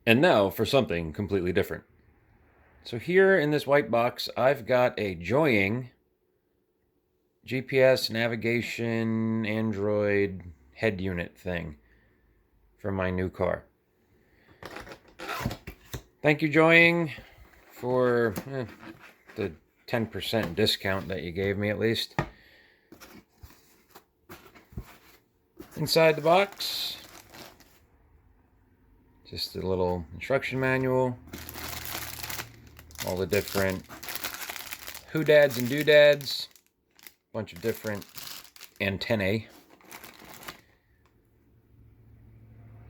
And now for something completely different. So here in this white box, I've got a Joying GPS navigation Android head unit thing for my new car. Thank you, Joying, for the 10% discount that you gave me at least. Inside the box, just a little instruction manual, all the different who-dads and doodads, a bunch of different antennae,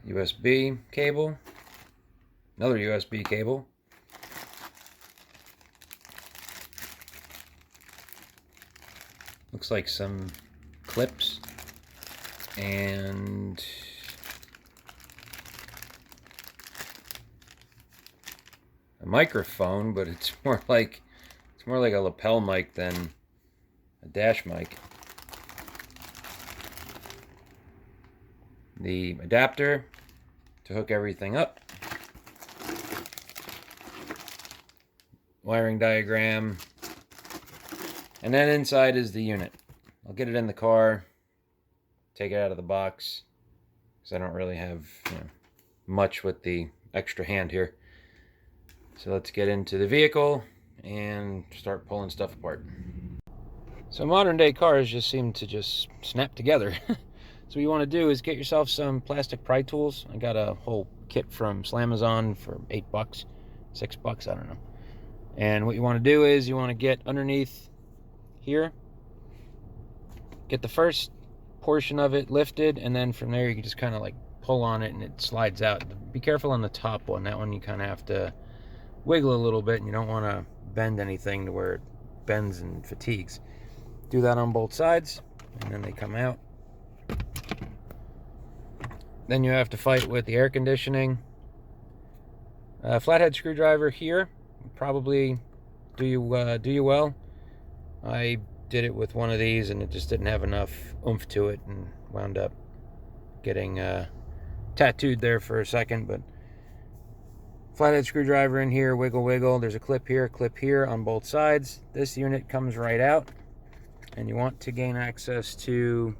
USB cable, another USB cable, looks like some clips, and a microphone, but it's more like a lapel mic than a dash mic. The adapter to hook everything up. Wiring diagram. And then inside is the unit. I'll get it in the car, take it out of the box, because I don't really have much with the extra hand here. So let's get into the vehicle and start pulling stuff apart. So modern day cars just seem to just snap together. So what you want to do is get yourself some plastic pry tools. I got a whole kit from Slamazon for $8, $6, I don't know. And what you want to do is you want to get underneath here, get the first portion of it lifted, and then from there you can just kind of like pull on it and it slides out. Be careful on the top one. That one you kind of have to wiggle a little bit, and you don't want to bend anything to where it bends and fatigues. Do that on both sides, and then they come out. Then you have to fight with the air conditioning. Flathead screwdriver here probably do you well. I did it with one of these and it just didn't have enough oomph to it and wound up getting tattooed there for a second. But flathead screwdriver in here, wiggle wiggle. There's a clip here on both sides. This unit comes right out, and you want to gain access to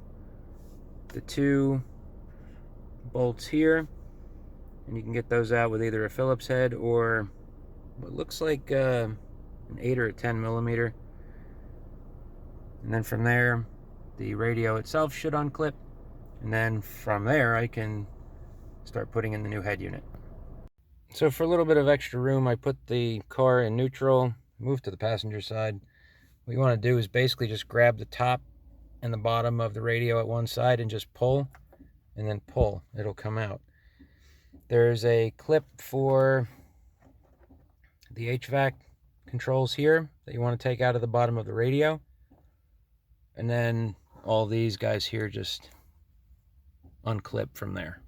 the two bolts here, and you can get those out with either a Phillips head or what looks like an 8 or a 10 millimeter. And then from there, the radio itself should unclip, and then from there I can start putting in the new head unit. So for a little bit of extra room, I put the car in neutral, move to the passenger side. What you want to do is basically just grab the top and the bottom of the radio at one side and just pull, and then pull. It'll come out. There's a clip for the HVAC controls here that you want to take out of the bottom of the radio. And then all these guys here just unclip from there.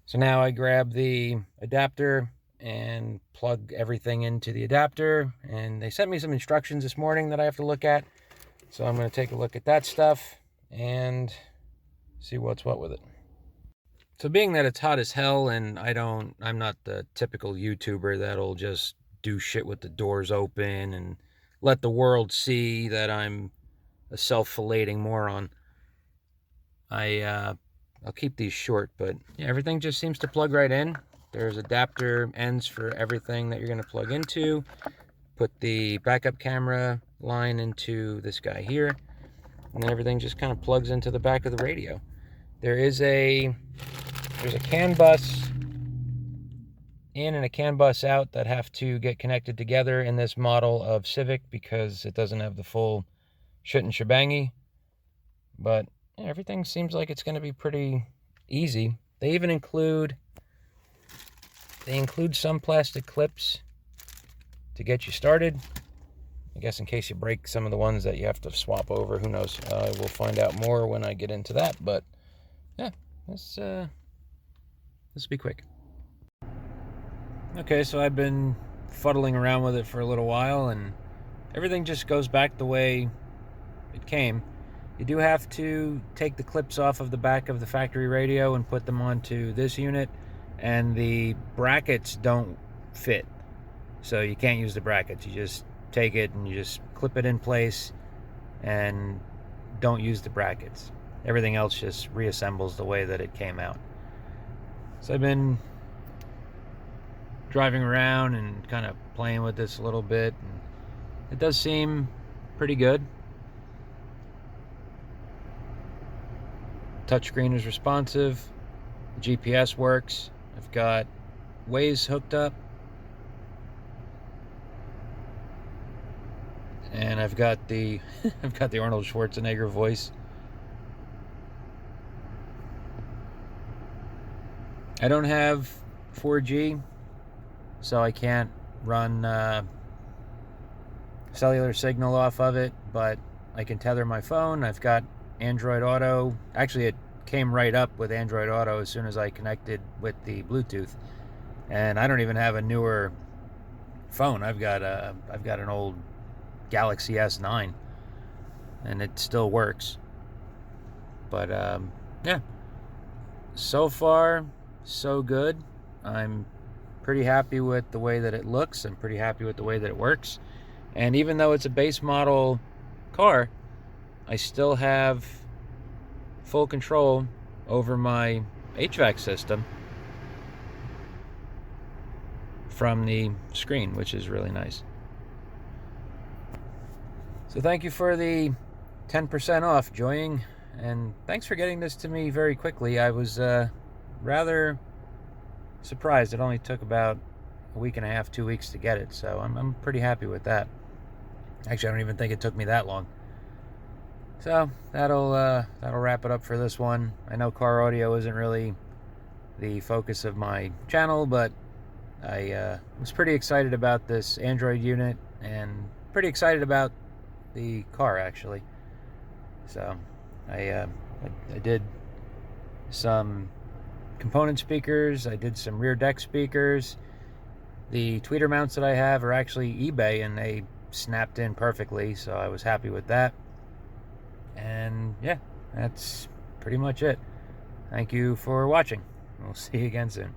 So now I grab the adapter and plug everything into the adapter. And they sent me some instructions this morning that I have to look at. So I'm going to take a look at that stuff and see what's what with it. So being that it's hot as hell, and I'm not the typical YouTuber that'll just do shit with the doors open and let the world see that I'm a self-filleting moron. I'll keep these short, but yeah, everything just seems to plug right in. There's adapter ends for everything that you're going to plug into. Put the backup camera line into this guy here, and then everything just kind of plugs into the back of the radio. There's a CAN bus in and a CAN bus out that have to get connected together in this model of Civic because it doesn't have the full shit and shebangy. But yeah, everything seems like it's going to be pretty easy. They even include some plastic clips to get you started. I guess in case you break some of the ones that you have to swap over, who knows? We'll find out more when I get into that. But yeah, this will be quick. Okay, so I've been fuddling around with it for a little while, and everything just goes back the way it came. You do have to take the clips off of the back of the factory radio and put them onto this unit, and the brackets don't fit. So you can't use the brackets. You just take it and you just clip it in place and don't use the brackets. Everything else just reassembles the way that it came out. So I've been driving around and kind of playing with this a little bit, and it does seem pretty good. Touchscreen is responsive. The GPS works. I've got Waze hooked up. And I've got the I've got the Arnold Schwarzenegger voice. I don't have 4G, so I can't run cellular signal off of it, but I can tether my phone. I've got Android Auto. Actually, it came right up with Android Auto as soon as I connected with the Bluetooth. And I don't even have a newer phone. I've got an old Galaxy S9, and it still works. But yeah, so far so good. I'm pretty happy with the way that it looks. I'm pretty happy with the way that it works. And even though it's a base model car, I still have full control over my HVAC system from the screen, which is really nice. So thank you for the 10% off, Joying, and thanks for getting this to me very quickly. I was rather surprised. It only took about a week and a half, 2 weeks to get it, so I'm pretty happy with that. Actually, I don't even think it took me that long. So that'll wrap it up for this one. I know car audio isn't really the focus of my channel, but I was pretty excited about this Android unit and pretty excited about the car, actually. So I did some component speakers. I did some rear deck speakers. The tweeter mounts that I have are actually eBay, and they snapped in perfectly, so I was happy with that. And yeah, that's pretty much it. Thank you for watching. We'll see you again soon.